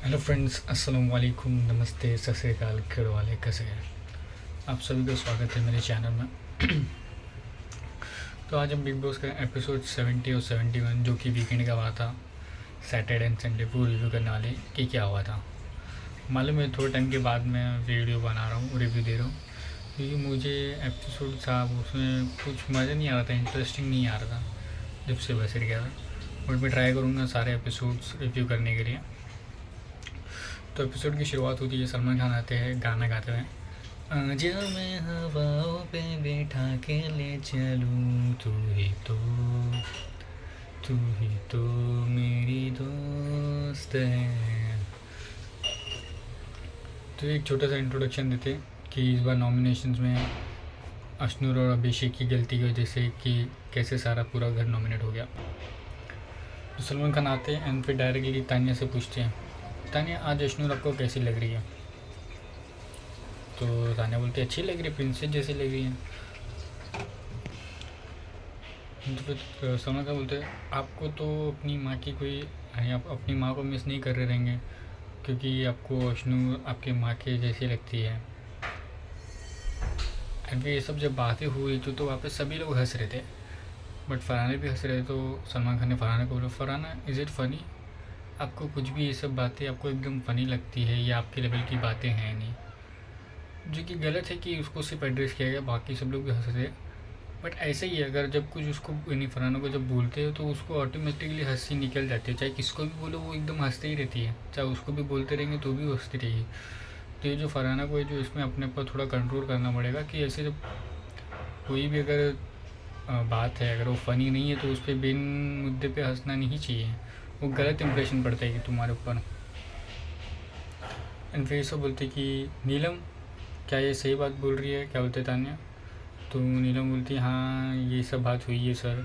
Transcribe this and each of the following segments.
Hello friends, अस्सलाम वालेकुम, नमस्ते, सत श्री अकाल, खेड़ वाले कैसे हैं आप सभी का स्वागत है मेरे चैनल में। तो आज हम बिग बॉस का एपिसोड 70 और 71 जो कि वीकेंड का हुआ था, सैटरडे एंड संडे, वो रिव्यू करने वाले कि क्या हुआ था। मालूम है थोड़े टाइम के बाद मैं वीडियो बना रहा हूँ, रिव्यू दे रहा हूँ, क्योंकि मुझे एपिसोड था उसमें कुछ मज़ा नहीं आ रहा था, इंटरेस्टिंग नहीं आ रहा था जब से बस गया था। बट मैं ट्राई करूँगा सारे एपिसोड्स रिव्यू करने के लिए। तो एपिसोड की शुरुआत होती है, सलमान खान आते हैं गाना गाते हुए, आजा मैं हवाओं पे बैठा के ले चलूं, तू ही तो मेरी दोस्त है। तो एक छोटा सा इंट्रोडक्शन देते कि इस बार नॉमिनेशंस में अश्नूर और अभिषेक की गलती की वजह से कि कैसे सारा पूरा घर नॉमिनेट हो गया। तो सलमान खान आते हैं एंड फिर डायरेक्टली तानिया से पूछते हैं, तानिया आज अश्नूर आपको कैसी लग रही है? तो तानिया बोलती है अच्छी लग रही है, प्रिंसेस जैसी लग रही है। तो फिर सलमान खान बोलते हैं आपको तो अपनी माँ की कोई, यानी आप अपनी माँ को मिस नहीं कर रहे रहेंगे क्योंकि आपको अश्नूर आपकी माँ के जैसी लगती है। एंड फिर ये सब जब बातें हुई तो वहाँ पे सभी लोग हंस रहे थे, बट फरहाना भी हंस रहे थे। तो सलमान खान ने फरहाना को बोला, फरहाना इज़ इट फ़नी? आपको कुछ भी ये सब बातें आपको एकदम फ़नी लगती है, या आपके लेवल की बातें हैं नहीं? जो कि गलत है कि उसको सिर्फ एड्रेस किया गया, बाकी सब लोग भी हंस रहे। बट ऐसे ही है, अगर जब कुछ उसको यानी फरहाना को जब बोलते हो तो उसको ऑटोमेटिकली हंसी निकल जाती है, चाहे किसको भी बोलो वो एकदम हंसते ही रहती है, चाहे उसको भी बोलते रहेंगे तो भी वो हंसती रहेगी। तो ये जो फरहाना को है, जो इसमें अपने पर थोड़ा कंट्रोल करना पड़ेगा कि ऐसे जब कोई भी अगर बात है, अगर वो फ़नी नहीं है तो उस पर बिन मुद्दे पे हंसना नहीं चाहिए, वो गलत इंप्रेशन पड़ता है कि तुम्हारे ऊपर। एंड फिर सब बोलते कि नीलम क्या ये सही बात बोल रही है, क्या बोलते तान्या? तो नीलम बोलती है हाँ ये सब बात हुई है सर।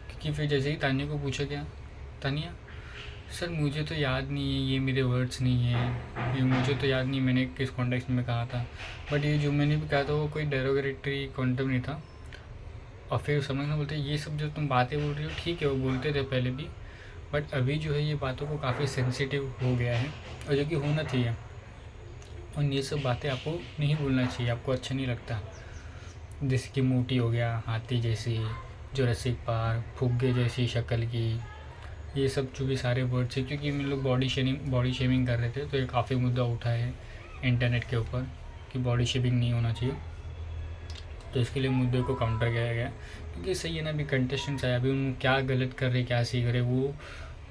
क्योंकि फिर जैसे ही तान्या को पूछा गया, तान्या सर मुझे तो याद नहीं है, ये मेरे वर्ड्स नहीं है, ये मुझे तो याद नहीं मैंने किस कॉन्टेक्स्ट में कहा था, बट ये जो मैंने भी कहा था वो कोई डेरोगेटरी कॉन्टेक्ट नहीं था। और फिर समझना बोलते ये सब जो तुम बातें बोल रही हो ठीक है, वो बोलते थे पहले भी, बट अभी जो है ये बातों को काफ़ी सेंसिटिव हो गया है, और जो कि होना चाहिए। और ये सब बातें आपको नहीं बोलना चाहिए, आपको अच्छा नहीं लगता। जैसे कि मोटी हो गया, हाथी जैसी, जुरासिक पार्क, फुग्गे जैसी शक्ल की, ये सब जो भी सारे वर्ड्स है, क्योंकि हम लोग बॉडी शेमिंग कर रहे थे तो ये काफ़ी मुद्दा उठा है इंटरनेट के ऊपर कि बॉडी शेमिंग नहीं होना चाहिए। तो इसके लिए मुद्दे को काउंटर किया गया, क्योंकि सही है ना, अभी कंटेस्टेंट्स आए, अभी उन क्या गलत कर रहे क्या सीख रहे वो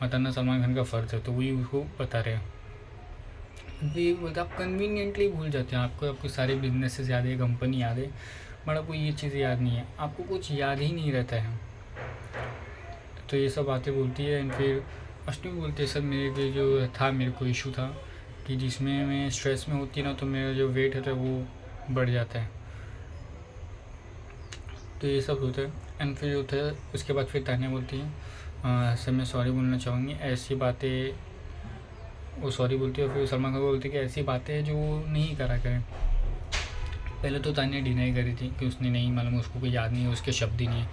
बताना सलमान खान का फ़र्ज़ है, तो वही उसको बता रहे हैं। ये बोलते आप कन्वीनियंटली भूल जाते हैं, आपको आपके सारे बिजनेसेस याद है, कंपनी याद है, बट आपको ये चीज़ें याद नहीं है, आपको कुछ याद ही नहीं रहता है। तो ये सब बातें बोलती है। एंड फिर अष्टमी बोलती है सर मेरे लिए जो था, मेरे को इशू था कि जिसमें मैं स्ट्रेस में होती ना तो मेरा जो वेट होता है वो बढ़ जाता है। तो ये सब होता है। एंड फिर होता है उसके बाद फिर तानिया बोलती है सर मैं सॉरी बोलना चाहूँगी, ऐसी बातें, वो सॉरी बोलती है। फिर सलमान खान को बोलती है कि ऐसी बातें जो नहीं करा करें। पहले तो तानिया डिनाई करी थी कि उसने नहीं, मालूम उसको कोई याद नहीं है, उसके शब्द ही नहीं है।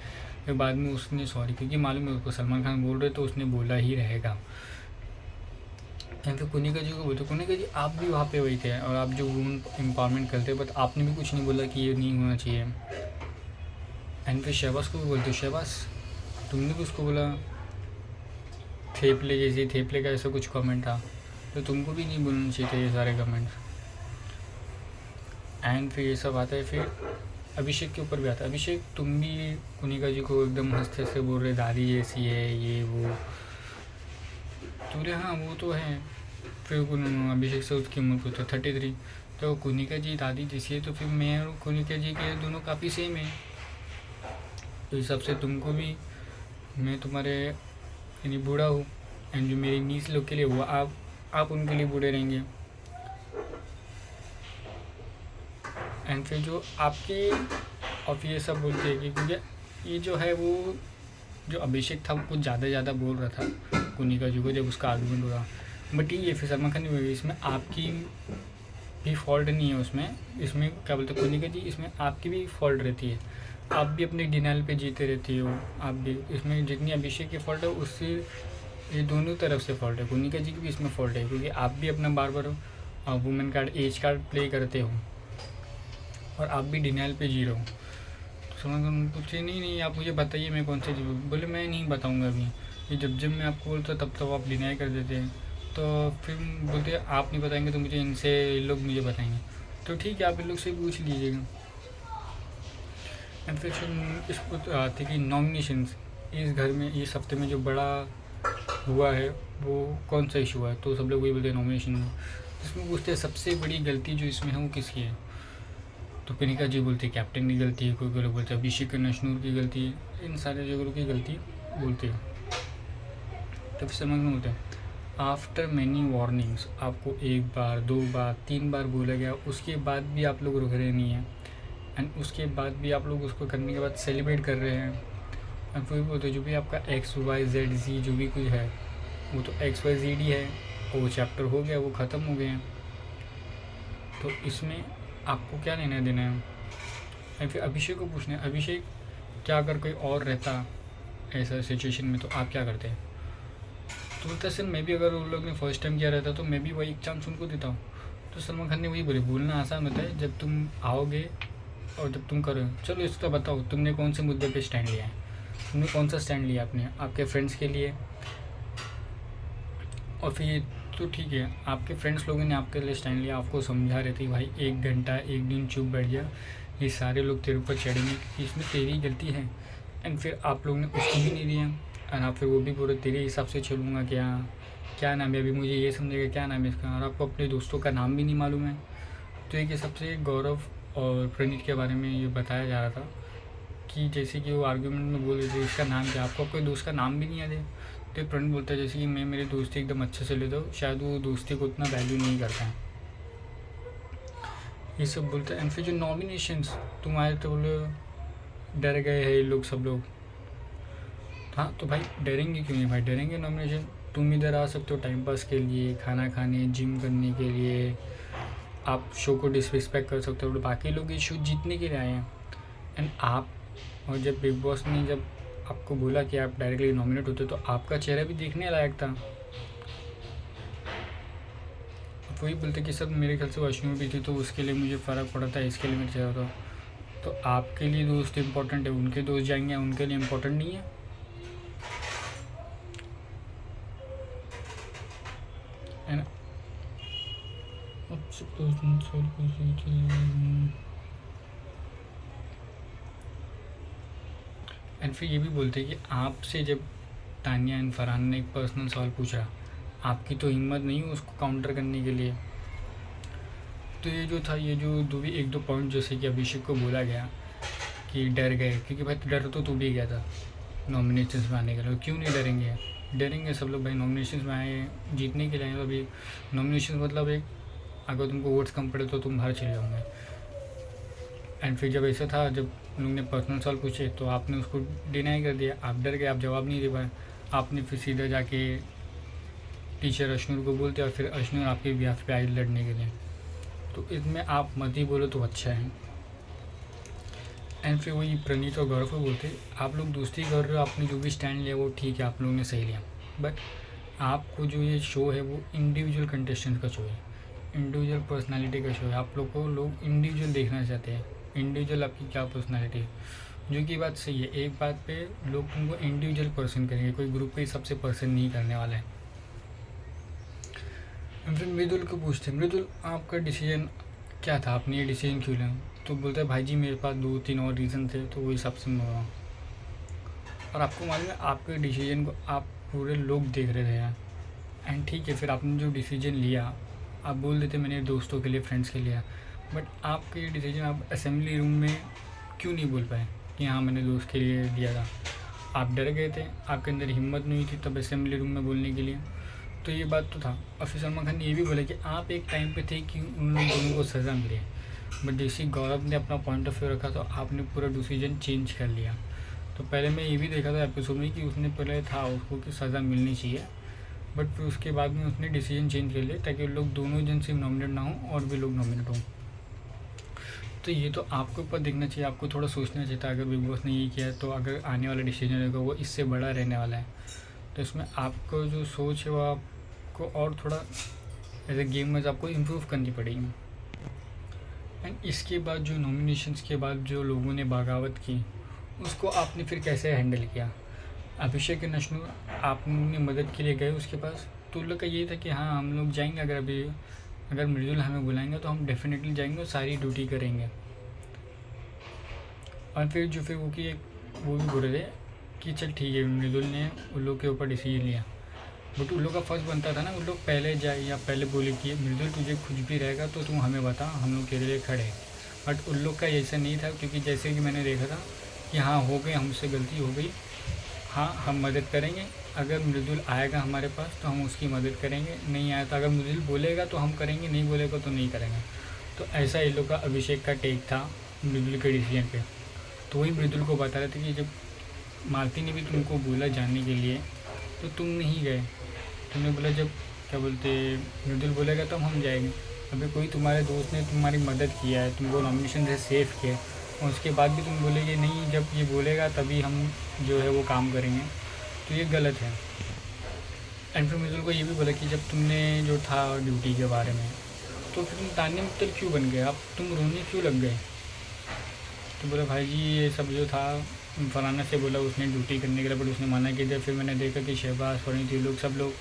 फिर बाद में उसने सॉरी, क्योंकि मालूम है उसको सलमान खान बोल रहे तो उसने बोला ही रहेगा। एंड फिर कुनिका जी को बोलते, कुनिका जी आप भी वहाँ पे वही थे और आप जो वुमेन एम्पावरमेंट करते, बट आपने भी कुछ नहीं बोला कि ये नहीं होना चाहिए। एंड फिर शहबाज को भी बोलते, शहबाज तुमने भी उसको बोला थेपले जैसी, थेपले का ऐसा कुछ कमेंट था, तो तुमको भी नहीं बोलना चाहिए था ये सारे कमेंट्स। एंड फिर ये सब आता है। फिर अभिषेक के ऊपर भी आता है, अभिषेक तुम भी कुनिका जी को एकदम हंसते हंसते बोल रहे दादी जैसी है ये वो, तो बोले हाँ वो तो है। फिर अभिषेक से उसकी उम्र पूछता 33, तो कुनिका जी दादी जैसी है, तो फिर मैं और कुनिका जी के दोनों काफ़ी सेम है, तो इस हिसाब से तुमको भी, मैं तुम्हारे यानी बूढ़ा हूँ, एंड जो मेरी नीस लोग के लिए वो आप उनके लिए बूढ़े रहेंगे। एंड फिर जो आपके, और फिर ये सब बोलते हैं कि क्योंकि ये जो है वो जो अभिषेक था वो कुछ ज़्यादा बोल रहा था कुनिका जी को जब उसका आर्गूमेंट हो रहा, बट ये फिर सलमान खान ने इसमें आपकी भी फॉल्ट नहीं है, इसमें क्या बोलते हैं कुनिका जी, इसमें आपकी भी फॉल्ट रहती है, आप भी अपने डिनाइल पे जीते रहती हो, आप भी इसमें जितनी अभिषेक की फॉल्ट है उससे ये दोनों तरफ से फॉल्ट है, कोनिका जी की भी इसमें फॉल्ट है, क्योंकि आप भी अपना बार बार women card as card play करते हो और आप भी डिनाइल पे जी रहे हो। तो सलमान पूछे नहीं नहीं आप मुझे बताइए मैं कौन से जीव, बोले मैं नहीं बताऊँगा अभी, ये जब जब मैं आपको बोलता तब तब आप डिनाई कर देते हैं। तो फिर बोलते आप नहीं बताएंगे तो मुझे इनसे इन लोग मुझे बताएंगे। तो ठीक है आप इन लोग से पूछ लीजिएगा। एंड फिर इसको आती कि नॉमिनेशंस इस घर में इस हफ्ते में जो बड़ा हुआ है वो कौन सा इशू है, तो सब लोग वही बोलते हैं नॉमिनेशन में। इसमें पूछते हैं सबसे बड़ी गलती जो इसमें है वो किसकी है, तो कनिका जी बोलते हैं कैप्टन की गलती है, कोई लोग बोलते हैं अभिषेक नशनूर की गलती है, इन सारे जगहों की गलती बोलते हैं। तब समझ में बोलते हैं आफ्टर मैनी वार्निंग्स, आपको 1 बार 2 बार 3 बार बोला गया, उसके बाद भी आप लोग रुक रहे नहीं हैं, एंड उसके बाद भी आप लोग उसको करने के बाद सेलिब्रेट कर रहे हैं। एंड फिर बोलते जो भी आपका XYZ जो भी कुछ है वो तो XYZ ही है, और वो चैप्टर हो गया, वो ख़त्म हो गए हैं, तो इसमें आपको क्या लेना देना है। एंड फिर अभिषेक को पूछना है अभिषेक क्या अगर कोई और रहता ऐसा सिचुएशन में तो आप क्या करते हैं। तो बोलता है सर मैं भी अगर उन लोग ने फर्स्ट टाइम किया रहता तो मैं भी वही एक चांस उनको देता हूँ। तो सलमान खान ने वही बोले बोलना आसान होता है जब तुम आओगे और जब तुम करो। चलो इसको बताओ तुमने कौन से मुद्दे पे स्टैंड लिया है, तुमने कौन सा स्टैंड लिया आपने आपके फ्रेंड्स के लिए, और फिर तो ठीक है आपके फ्रेंड्स लोगों ने आपके लिए स्टैंड लिया, आपको समझा रहे थे भाई 1 घंटा 1 दिन चुप बैठ जा, ये सारे लोग तेरे ऊपर चढ़ेंगे कि इसमें तेरी गलती है। एंड फिर आप लोग ने उसको भी नहीं दिया, एंड आप फिर वो भी पूरे तेरे हिसाब से चलूँगा क्या, क्या नाम है अभी मुझे ये समझेगा क्या नाम है इसका, और आपको अपने दोस्तों का नाम भी नहीं मालूम है। तो एक सबसे गौरव और प्रणीत के बारे में ये बताया जा रहा था कि जैसे कि वो आर्ग्यूमेंट में बोल रहे थे इसका नाम क्या, आपको कोई दोस्त का नाम भी नहीं याद है। तो प्रणीत बोलता है जैसे कि मैं मेरी दोस्ती एकदम अच्छे से लेता हूँ, शायद वो दोस्ती को उतना वैल्यू नहीं करता है, ये सब बोलता है। एंड फिर जो नॉमिनेशंस तुम आए तो बोले डर गए हैं ये लोग सब लोग, हाँ तो भाई डरेंगे क्यों नहीं भाई, डरेंगे नॉमिनेशन, तुम इधर आ सकते हो टाइम पास के लिए, खाना खाने जिम करने के लिए, आप शो को डिसरिस्पेक्ट कर सकते हो, तो बाकी लोग ये शो जीतने के लिए आए हैं। एंड आप और जब बिग बॉस ने जब आपको बोला कि आप डायरेक्टली नॉमिनेट होते तो आपका चेहरा भी देखने लायक था। वही बोलते कि सब मेरे ख्याल से वैष्णो भी थी तो उसके लिए मुझे फ़र्क पड़ा था, इसके लिए मेरा चेहरा था। तो आपके लिए दोस्त इम्पोर्टेंट है, उनके दोस्त जाएंगे उनके लिए इम्पोर्टेंट नहीं है। एंड फिर ये भी बोलते हैं कि आपसे जब तानिया एंड फरहान ने एक पर्सनल सवाल पूछा, आपकी तो हिम्मत नहीं है उसको काउंटर करने के लिए। तो ये जो था ये जो दो भी 1-2 पॉइंट जैसे कि अभिषेक को बोला गया कि डर गए, क्योंकि भाई डर तो तू भी गया था नॉमिनेशंस में आने के लिए, क्यों नहीं डरेंगे, डरेंगे सब लोग भाई, नॉमिनेशंस में आए जीतने के लिए आए, तो अभी नॉमिनेशन मतलब एक अगर तुमको वोट्स कम पड़े तो तुम बाहर चले जाओगे। एंड फिर जब ऐसा था जब लोग ने पर्सनल सवाल पूछे तो आपने उसको डिनाई कर दिया, आप डर गए, आप जवाब नहीं दे पाए, आपने फिर सीधा जाके टीचर अश्नूर को बोलते और फिर अश्नूर आपके बिहाफ पे आई लड़ने के लिए। तो इसमें आप मत ही बोलो तो अच्छा है। एंड फिर वही प्रणीत और गौरव को बोलते आप लोग दोस्ती कर रहे हो, आपने जो भी स्टैंड लिया वो ठीक है, आप लोगों ने सही लिया, बट आपको जो ये शो है वो इंडिविजुअल कंटेस्टेंट का शो है, इंडिविजुअल पर्सनालिटी का शो है, आप लोग को लोग इंडिविजुअल देखना चाहते हैं, इंडिविजुअल आपकी क्या पर्सनालिटी है, जो कि बात सही है। एक बात पे लोग तुमको इंडिविजुअल पर्सन करेंगे, कोई ग्रुप के हिसाब से पर्सन नहीं करने वाला है। फिर मृदुल को पूछते मृदुल आपका डिसीजन क्या था, आपने ये डिसीजन क्यों लिया। तो बोलता है भाई जी मेरे पास 2-3 और रीज़न थे तो वो हिसाब से मैं हुआ। और आपको मालूम है आपके डिसीजन को आप पूरे लोग देख रहे थे। एंड ठीक है फिर आपने जो डिसीजन लिया आप बोल देते मैंने दोस्तों के लिए फ्रेंड्स के लिए, बट आपके डिसीजन आप असेंबली रूम में क्यों नहीं बोल पाए कि हाँ मैंने दोस्त के लिए लिया था। आप डर गए थे, आपके अंदर हिम्मत नहीं थी तब असेंबली रूम में बोलने के लिए। तो ये बात तो था। और फिर सलमान खान ने ये भी बोला कि आप एक टाइम पे थे कि उन लोग दोनों को सज़ा मिले, बट जैसे गौरव ने अपना पॉइंट ऑफ व्यू रखा तो आपने पूरा डिसीजन चेंज कर लिया। तो पहले मैं ये भी देखा था एपिसोड में कि उसने पहले था उसको कि सज़ा मिलनी चाहिए, बट फिर उसके बाद में उसने डिसीजन चेंज कर लिया ताकि लोग दोनों जन सिर्फ नॉमिनेट ना हों और भी लोग नॉमिनेट हों। तो ये तो आपके ऊपर देखना चाहिए, आपको थोड़ा सोचना चाहिए था अगर बिग बॉस ने ये किया तो अगर आने वाला डिसीजन रहेगा वो इससे बड़ा रहने वाला है। तो इसमें आपको जो सोच है वो आपको और थोड़ा एज ए गेम में आपको इम्प्रूव करनी पड़ेगी। एंड इसके बाद जो नॉमिनेशंस के बाद जो लोगों ने बगावत की उसको आपने फिर कैसे हैंडल किया? अभिषेक एंड अश्नु आप लोगों ने मदद के लिए गए उसके पास, तो उन लोग का ये था कि हाँ हम लोग जाएंगे, अगर मृदुल हमें बुलाएंगे तो हम डेफिनेटली जाएंगे और सारी ड्यूटी करेंगे। और फिर वो कि वो भी बोल रहे थे कि चल ठीक है, मृदुल ने उन लोग के ऊपर डिसीजन लिया, बट उन लोग का फर्स्ट बनता था ना उन लोग पहले जाए या पहले बोले कि मृदुल तुझे कुछ भी रहेगा तो तू हमें बता, हम लोग तेरे लिए खड़े हैं। बट उन लोग का ऐसा नहीं था, क्योंकि जैसे कि मैंने देखा था कि हाँ हो गई, हमसे गलती हो गई, हाँ हम मदद करेंगे, अगर मृदुल आएगा हमारे पास तो हम उसकी मदद करेंगे, नहीं आया तो अगर मृदुल बोलेगा तो हम करेंगे, नहीं बोलेगा तो नहीं करेंगे। तो ऐसा इन लोग का अभिषेक का टेक था मृदुल के डिसीजन पे। तो वही मृदुल को बता रहे थे कि जब मालती ने भी तुमको बोला जाने के लिए तो तुम नहीं गए, तुमने बोला जब क्या बोलते मृदुल बोलेगा तो हम जाएंगे। अभी कोई तुम्हारे दोस्त ने तुम्हारी मदद किया है, तुमको नॉमिनेशन से सेव किया, और उसके बाद भी तुम बोलेगे नहीं जब ये बोलेगा तभी हम जो है वो काम करेंगे, तो ये गलत है। एंड फिर मृदुल को ये भी बोला कि जब तुमने जो था ड्यूटी के बारे में तो फिर तुम तान्या मित्तल क्यों बन गए, अब तुम रोने क्यों लग गए? तो बोला भाई जी ये सब जो था फलाना से बोला उसने ड्यूटी करने के लिए, बट उसने मना किया। फिर मैंने देखा कि शहबाज फरीद ये लोग सब लोग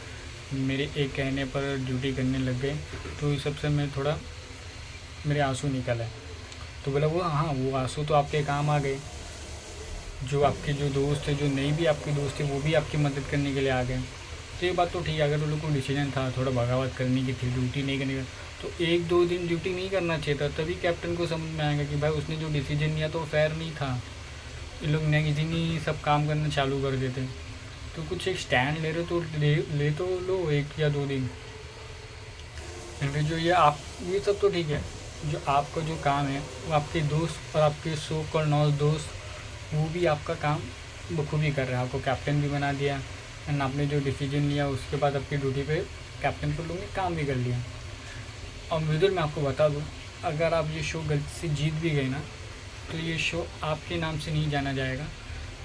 मेरे एक कहने पर ड्यूटी करने लग गए, तो इस सबसे मैं थोड़ा मेरे आंसू निकल आए। तो बोला वो हाँ वो आंसू तो आपके काम आ गए, जो आपके जो दोस्त थे, जो नहीं भी आपके दोस्त थे, वो भी आपकी मदद करने के लिए आ गए। तो ये बात तो ठीक है, अगर उन लोग को डिसीजन था थोड़ा बगावत करने की थी, ड्यूटी नहीं करने का, तो 1-2 दिन ड्यूटी नहीं करना चाहिए था, तभी कैप्टन को समझ में आएगा कि भाई उसने जो डिसीजन लिया तो फेयर नहीं था। ये लोग नेक्स्ट दिन ही सब काम करना चालू कर देते। तो कुछ एक स्टैंड ले रहे तो ले तो लो 1 या 2 दिन। फिर जो ये सब तो ठीक है, जो आपका जो काम है वो आपके दोस्त और आपके सो कॉल्ड 9 दोस्त वो भी आपका काम बखूबी कर रहे हैं, आपको कैप्टन भी बना दिया, एंड आपने जो डिसीजन लिया उसके बाद आपकी ड्यूटी पे कैप्टन को लोगों ने काम भी कर लिया। और मृदुल मैं आपको बता दूँ, अगर आप ये शो गलती से जीत भी गए ना तो ये शो आपके नाम से नहीं जाना जाएगा,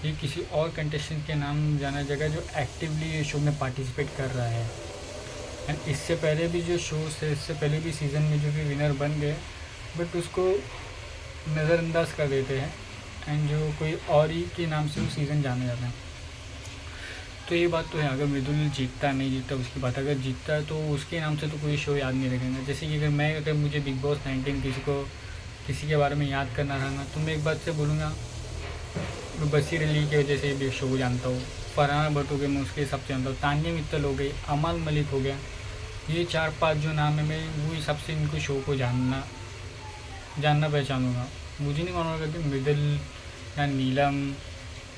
ये किसी और कंटेस्टेंट के नाम जाना जाएगा जो एक्टिवली ये शो में पार्टिसिपेट कर रहा है। एंड इससे पहले भी जो शोज थे, इससे पहले भी सीज़न में जो भी विनर बन गए बट उसको नज़रअंदाज कर देते हैं, एंड जो कोई और ही के नाम से वो सीज़न जाना जाता है। तो ये बात तो है, अगर मृदुल जीतता नहीं जीतता उसकी बात, अगर जीतता है तो उसके नाम से तो कोई शो याद नहीं रखेंगे। जैसे कि अगर मुझे बिग बॉस 19 किसी के बारे में याद करना रहा ना, तो मैं एक बात से बोलूँगा, मैं बशीर अली की वजह से भी शो जानता हूँ, फरहाना भट्ट हो गए मैं उसके हिसाब से जानता हूँ, तान्या मित्तल हो गई, अमाल मलिक हो गया, ये 4-5 जो नाम है मैं वो हिसाब से इनको शो को जानना पहचानूँगा। मुझे नहीं मालूम होगा कि मृदुल या नीलम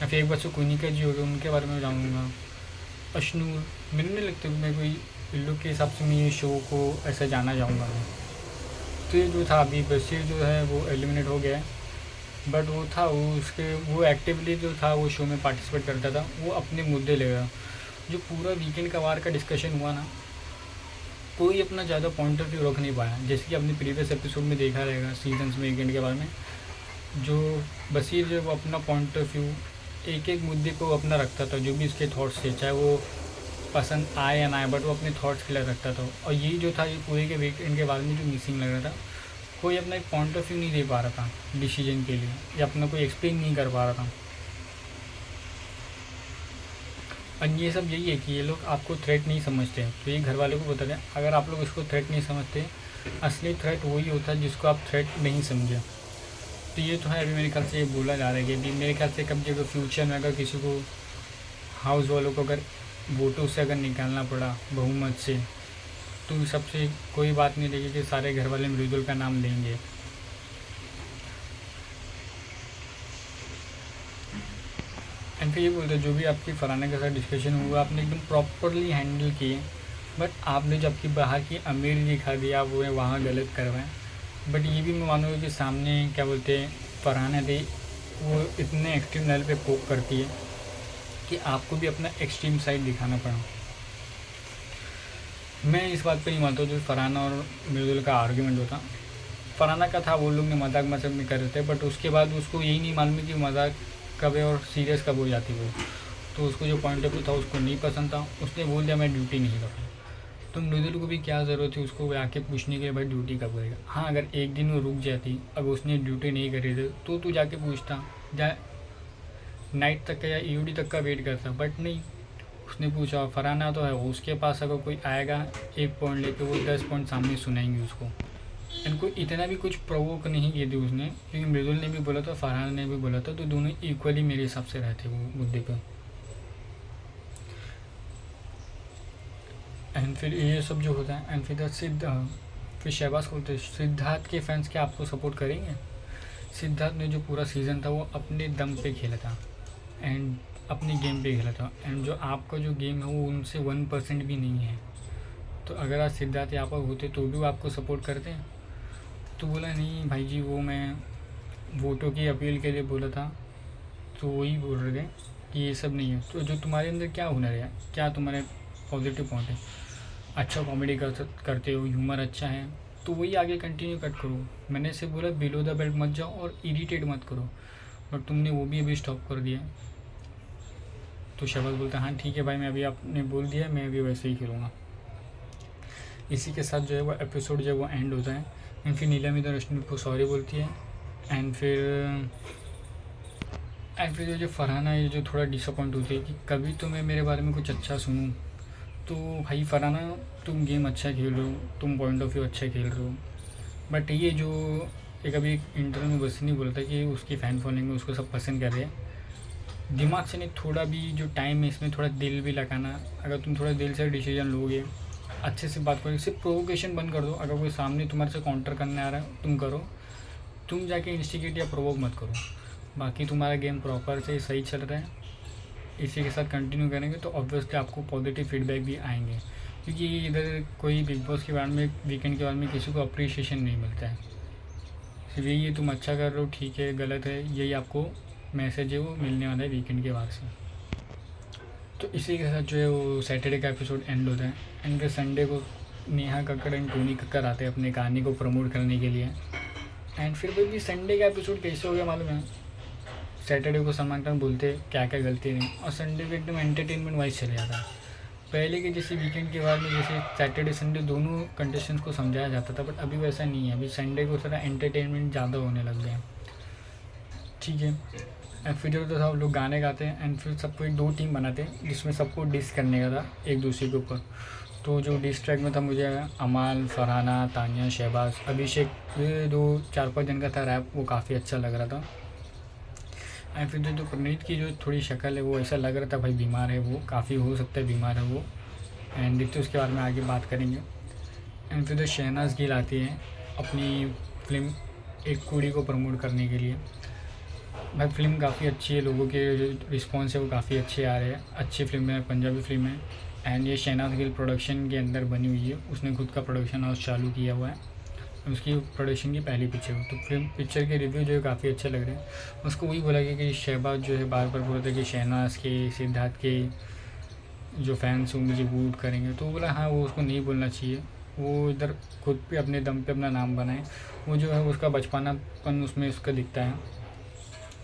या फिर एक बार से कुनिका जी हो गए उनके बारे में जानूँगा। अश्नूर मेरे नहीं लगता मैं कोई इन लोग के हिसाब से मैं ये शो को ऐसा जाना चाहूँगा मैं। तो ये जो था अभी बशीर जो है वो एलिमिनेट हो गया, बट वो था वो एक्टिवली जो था वो शो में पार्टिसिपेट करता था, वो अपने मुद्दे ले रहा। जो पूरा वीकेंड का वार का डिस्कशन हुआ ना, कोई अपना ज़्यादा पॉइंट ऑफ व्यू रख नहीं पाया। जैसे कि अपने प्रीवियस एपिसोड में देखा रहेगा सीजन्स में वीकेंड के बारे में, जो बशीर जो वो अपना पॉइंट ऑफ व्यू एक मुद्दे को अपना रखता था, जो भी उसके थॉट्स थे, चाहे वो पसंद आए या ना आए, बट वो अपने थॉट्स क्लियर रखता था। और यही जो था ये पूरे के वीकेंड के बारे में जो मिसिंग लग रहा था, कोई अपना एक पॉइंट ऑफ व्यू नहीं दे पा रहा था डिसीजन के लिए, या अपना कोई एक्सप्लेन नहीं कर पा रहा था। और ये सब यही है कि ये लोग आपको थ्रेट नहीं समझते, तो ये घर वालों को बता दें, अगर आप लोग इसको थ्रेट नहीं समझते, असली थ्रेट वही होता है जिसको आप थ्रेट नहीं समझे। तो ये तो है, अभी मेरे ख्याल से ये बोला जा रहा है कि अभी मेरे ख्याल से कब जगह फ्यूचर में अगर किसी को हाउस वालों को अगर वोटों से अगर निकालना पड़ा बहुमत से, तो सबसे कोई बात नहीं रहेगी कि सारे घर वाले मृदुल का नाम लेंगे। एंड फिर ये बोलते जो भी आपकी फराना के साथ डिस्कशन हुआ आपने एकदम प्रॉपरली हैंडल किए, बट आपने जो आपकी बाहर की अमीर दिखा दिया वो वहाँ गलत करवाएं। बट ये भी मैं मानूँगा कि सामने क्या बोलते हैं फरहाना दी वो इतने एक्सट्रीम लेवल पे पोक करती है कि आपको भी अपना एक्सट्रीम साइड दिखाना पड़ा। मैं इस बात पे नहीं मानता जो फरहाना और मृदुल का आर्ग्यूमेंट होता, फरहाना का था वो लोग ने मजाक में कर रहे थे, बट उसके बाद उसको यही नहीं मालूम कि मजाक कब है और सीरियस कब हो जाती वो। तो उसको जो पॉइंट ऑफ व्यू था उसको नहीं पसंद था, उसने बोल दिया मैं ड्यूटी नहीं करूँगा। तो मृदुल को भी क्या ज़रूरत थी उसको आके पूछने के लिए भाई ड्यूटी कब करेगा। हाँ, अगर एक दिन वो रुक जाती, अब उसने ड्यूटी नहीं करी थी तो तू जाके पूछता, जा नाइट तक का या ईओडी तक का वेट करता, बट नहीं, उसने पूछा। फरहाना तो है, उसके पास अगर कोई आएगा 1 पॉइंट लेके, वो 10 पॉइंट सामने सुनाएंगे उसको। इनको इतना भी कुछ प्रोवोक नहीं किए थे उसने, क्योंकि मृदुल ने भी बोला था, फरहान ने भी बोला था, तो दोनों इक्वली मेरे हिसाब से रहते वो मुद्दे पर। एंड फिर ये सब जो होता है, एंड फिर शहबाज को बोलते सिद्धार्थ के फैंस क्या आपको सपोर्ट करेंगे। सिद्धार्थ ने जो पूरा सीज़न था वो अपने दम पे खेला था एंड अपनी गेम पे खेला था, एंड जो आपका जो गेम है वो उनसे 1% भी नहीं है। तो अगर आज सिद्धार्थ यहाँ पर होते तो भी वो आपको सपोर्ट करते हैं। तो बोला नहीं भाई जी, वो मैं वोटों की अपील के लिए बोला था, तो वही बोल रहे थे कि ये सब नहीं है। तो जो तुम्हारे अंदर क्या हुनर है, क्या तुम्हारे पॉजिटिव पॉइंट है, अच्छा कॉमेडी करते हो, ह्यूमर अच्छा है, तो वही आगे कंटिन्यू कट करो। मैंने से बोला बिलो द बेल्ट मत जाओ और इरिटेट मत करो, बट तुमने वो भी अभी स्टॉप कर दिया। तो शहबाज बोलता हाँ ठीक है भाई, मैं अभी आपने बोल दिया, मैं अभी वैसे ही खेलूँगा। इसी के साथ जो है वो एपिसोड जो है वो एंड होता है। एंड फिर नीलम इधर रश्मि को सॉरी बोलती है। एंड फिर जो फरहाना है जो थोड़ा डिसअपॉइंट होती है कि कभी तो मैं मेरे बारे में कुछ अच्छा सुनूँ। तो भाई फरहाना, तुम गेम अच्छा खेल रहे हो, तुम पॉइंट ऑफ व्यू अच्छा खेल रहे हो, बट ये जो एक अभी एक इंटरव्यू में बस नहीं बोला था कि उसकी फ़ैन फॉलोइंग में उसको सब पसंद कर रहे हैं, दिमाग से नहीं, थोड़ा भी जो टाइम है इसमें थोड़ा दिल भी लगाना। अगर तुम थोड़ा दिल से डिसीजन लोगे, अच्छे से बात करोगे, सिर्फ प्रोवोकेशन बंद कर दो। अगर कोई सामने तुम्हारे से काउंटर करने आ रहा है तुम करो, तुम जाके इंस्टिगेट या प्रोवोक मत करो। बाकी तुम्हारा गेम प्रॉपर से सही चल रहा है, इसी के साथ कंटिन्यू करेंगे तो ऑब्वियसली आपको पॉजिटिव फीडबैक भी आएंगे, क्योंकि इधर कोई बिग बॉस के बाद में, वीकेंड के बाद में किसी को अप्रिशिएशन नहीं मिलता है। सिर्फ यही तुम अच्छा कर रहे हो, ठीक है, गलत है, यही आपको मैसेज है वो मिलने वाला है वीकेंड के बाद से। तो इसी के साथ जो है वो सैटरडे का एपिसोड एंड होता है। एंड फिर संडे को नेहा कक्कड़ एंड टोनी कक्कड़ आते हैं अपनी कहानी को प्रमोट करने के लिए। एंड फिर भी संडे का एपिसोड कैसे हो गया मालूम है, सैटरडे को सलमान खान बोलते क्या क्या गलती नहीं, और संडे को एकदम एंटरटेनमेंट वाइज चले जाता है। पहले के जैसे वीकेंड के बाद में जैसे सैटरडे संडे दोनों कंटेस्टेंट्स को समझाया जाता था, बट अभी वैसा नहीं है। अभी संडे को थोड़ा एंटरटेनमेंट ज़्यादा होने लग गया है, ठीक है। एंड फिर जो था लोग गाने गाते हैं, एंड फिर सबको एक 2 टीम बनाते हैं जिसमें सबको डिस करने का था एक दूसरे के ऊपर। तो जो डिस ट्रैक में था मुझे अमाल, फरहाना, तानिया, शहबाज, अभिषेक, ये 2-4-5 जन का था रैप, वो काफ़ी अच्छा लग रहा था। एंड फिर जो प्रणीत की जो थोड़ी शक्ल है वो ऐसा लग रहा था भाई बीमार है, वो काफ़ी हो सकता है बीमार है वो। एंड देखते उसके बारे में आगे बात करेंगे। एंड फिर जो शहनाज गिल आती है अपनी फिल्म एक कुड़ी को प्रमोट करने के लिए। भाई फिल्म काफ़ी अच्छी है, लोगों के जो रिस्पॉन्स है वो काफ़ी अच्छे आ रहे हैं, अच्छी फिल्म है, पंजाबी फिल्म है। एंड ये शहनाज गिल प्रोडक्शन के अंदर बनी हुई है, उसने खुद का प्रोडक्शन हाउस चालू किया हुआ है, उसकी प्रोडक्शन की पहली पिक्चर हो। तो फिल्म पिक्चर के रिव्यू जो है काफ़ी अच्छे लग रहे हैं। उसको वही बोला गया कि शहबाज जो है बार बार बोल रहे थे कि शहनाज के, सिद्धार्थ के जो फैंस हैं मुझे वोट करेंगे। तो बोला हाँ, वो उसको नहीं बोलना चाहिए, वो इधर खुद पे अपने दम पे अपना नाम बनाए, वो जो है उसका बचपनापन उसमें उसका दिखता है।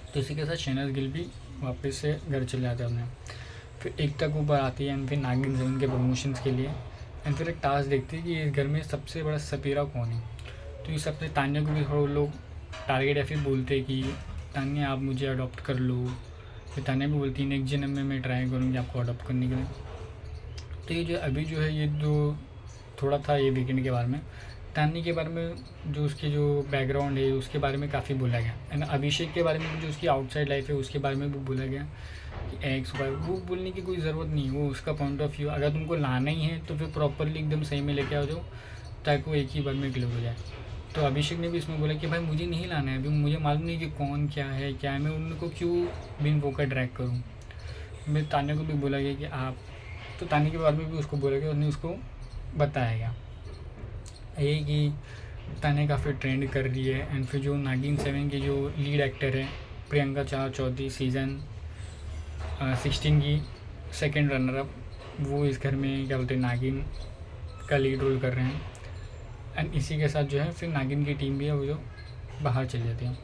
तो इसी के साथ शहनाज गिल भी वापस से घर चले जाते हैं अपने। फिर एकता को ऊपर आती है एंड फिर नागिन जमीन के प्रमोशंस के लिए। एंड फिर एक टास्क देखती है कि इस घर में सबसे बड़ा सपेरा कौन है। तो इस सबसे तान्या को भी थोड़ा लोग टारगेट या फिर बोलते हैं कि तान्या आप मुझे अडॉप्ट कर लो। फिर तान्या भी बोलती है नेक्स्ट जन्म में मैं ट्राई करूँगी आपको अडॉप्ट करने के लिए। तो ये जो अभी जो है ये जो थोड़ा था ये वीकेंड के बारे में, तान्या के बारे में जो उसकी जो बैकग्राउंड है उसके बारे में काफ़ी बोला गया। एंड अभिषेक के बारे में भी जो उसकी आउटसाइड लाइफ है उसके बारे में भी बोला गया कि एक्स वाई, वो बोलने की कोई ज़रूरत नहीं, वो उसका पॉइंट ऑफ व्यू। अगर तुमको लाना ही है तो फिर प्रॉपरली एकदम सही में लेके आओ जाओ, ताकि वो एक ही बार में क्लियर हो जाए। तो अभिषेक ने भी इसमें बोला कि भाई मुझे नहीं लाना है, अभी मुझे मालूम नहीं कि कौन क्या है, मैं उनको क्यों बिन वो का ड्रैग करूँ। मैं तान्या को भी बोला गया कि आप, तो तान्या के बारे में भी उसको बोला गया, उसने उसको बताया गया ये कि तान्या काफ़ी ट्रेंड कर रही है। एंड फिर जो नागिन 7 की जो लीड एक्टर है प्रियंका चौधरी, सीज़न 16 की सेकंड रनर अप, वो इस घर में क्या बोलते हैं नागिन का लीड रोल कर रहे हैं। एंड इसी के साथ जो है फिर नागिन की टीम भी है वो जो बाहर चली जाती है।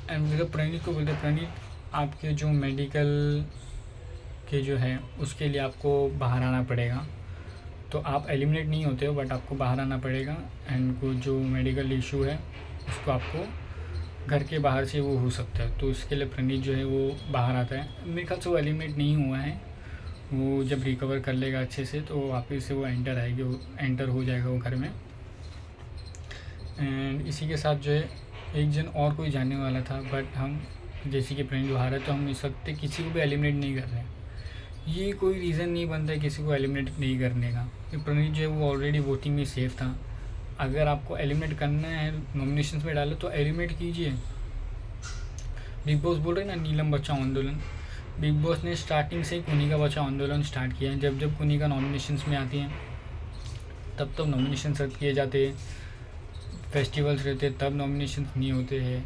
एंड फिर प्रणीत को बोलते हैं प्रणीत आपके जो मेडिकल के जो है उसके लिए आपको बाहर आना पड़ेगा। तो आप एलिमिनेट नहीं होते हो, बट आपको बाहर आना पड़ेगा। एंड कुछ जो मेडिकल इशू है उसको आपको घर के बाहर से वो हो सकता है। तो इसके लिए प्रणीत जो है वो बाहर आता है। मेरे ख्याल से वो एलिमिनेट नहीं हुआ है, वो जब रिकवर कर लेगा अच्छे से तो वापस से वो एंटर हो जाएगा वो घर में। एंड इसी के साथ जो है एक जन और कोई जाने वाला था, बट हम जैसे कि प्रणीत बाहर है तो हम इस वक्त किसी को भी एलिमिनेट नहीं कर रहे हैं। ये कोई रीज़न नहीं बनता है किसी को एलिमिनेट नहीं करने का। प्रणीत जो है वो ऑलरेडी वोटिंग में सेफ था। अगर आपको एलिमिनेट करना है, नॉमिनेशंस में डालो तो एलिमिनेट कीजिए। बिग बॉस बोल रहे हैं ना नीलम बचाओ आंदोलन, बिग बॉस ने स्टार्टिंग से ही कुनिका बचाओ आंदोलन स्टार्ट किया है। जब जब कुनिका नॉमिनेशंस में आती हैं तब नॉमिनेशंस रद्द किए जाते हैं। फेस्टिवल्स रहते तब नॉमिनेशंस नहीं होते हैं,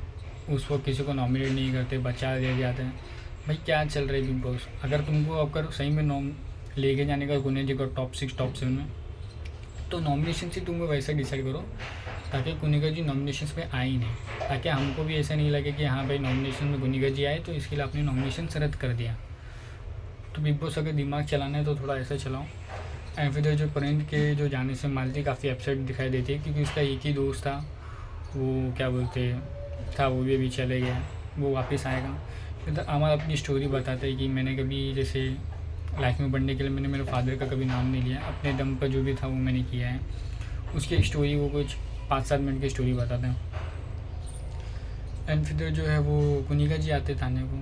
उस वक्त किसी को नॉमिनेट नहीं करते, बचा दिए जाते हैं। भाई क्या चल रहा है बिग बॉस? अगर तुमको अगर सही में लेके जाने का गुने जी को टॉप 6 टॉप 7 में, तो नॉमिनेशन से तुम वैसा डिसाइड करो ताकि कुनिका जी नॉमिनेशंस में आए ही नहीं, ताकि हमको भी ऐसा नहीं लगे कि हाँ भाई नॉमिनेशन में कुनिका जी आए तो इसके लिए आपने नॉमिनेशन रद्द कर दिया। तो बिग बॉस अगर दिमाग चलाना है तो थोड़ा ऐसा चलाओ। एंड फिर जो प्रणीत के जो जाने से मालती काफ़ी अपसेट दिखाई देती है, क्योंकि उसका एक ही दोस्त था, वो क्या बोलते था, वो भी अभी चले गया, वो वापस आएगा। फिर अमर अपनी स्टोरी बताते हैं कि मैंने कभी जैसे लाइफ में बढ़ने के लिए मैंने मेरे फादर का कभी नाम नहीं लिया, अपने दम पर जो भी था वो मैंने किया है। उसकी एक स्टोरी वो कुछ 5-7 मिनट की स्टोरी बताते हैं। एंड फिर जो है वो कुनिका जी आते थाने को,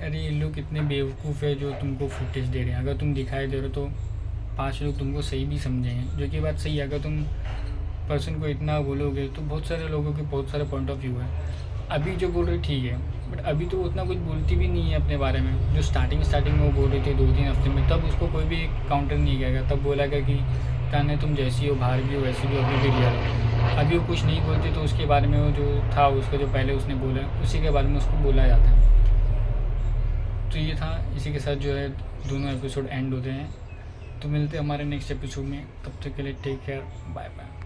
अरे ये लोग कितने बेवकूफ़ है जो तुमको फुटेज दे रहे हैं। अगर तुम दिखाई दे रहे हो तो 5 लोग तुमको सही भी समझेंगे, जो कि बात सही है। अगर तुम पर्सन को इतना बोलोगे तो बहुत सारे लोगों के बहुत सारे पॉइंट ऑफ व्यू है। अभी जो बोल रही ठीक है, बट अभी तो उतना कुछ बोलती भी नहीं है अपने बारे में। जो स्टार्टिंग में वो बोल रही थी 2-3 हफ्ते में, तब उसको कोई भी काउंटर नहीं किया। तब बोला गया कि ताने तुम जैसी हो बाहर भी हो वैसी भी अभी भी रियल हो। अभी वो कुछ नहीं बोलती तो उसके बारे में वो जो था उसको जो पहले उसने बोला उसी के बारे में उसको बोला जाता है। तो ये था, इसी के साथ जो है दोनों एपिसोड एंड होते हैं। तो मिलते हैं हमारे नेक्स्ट एपिसोड में, तब तक के लिए टेक केयर, बाय बाय।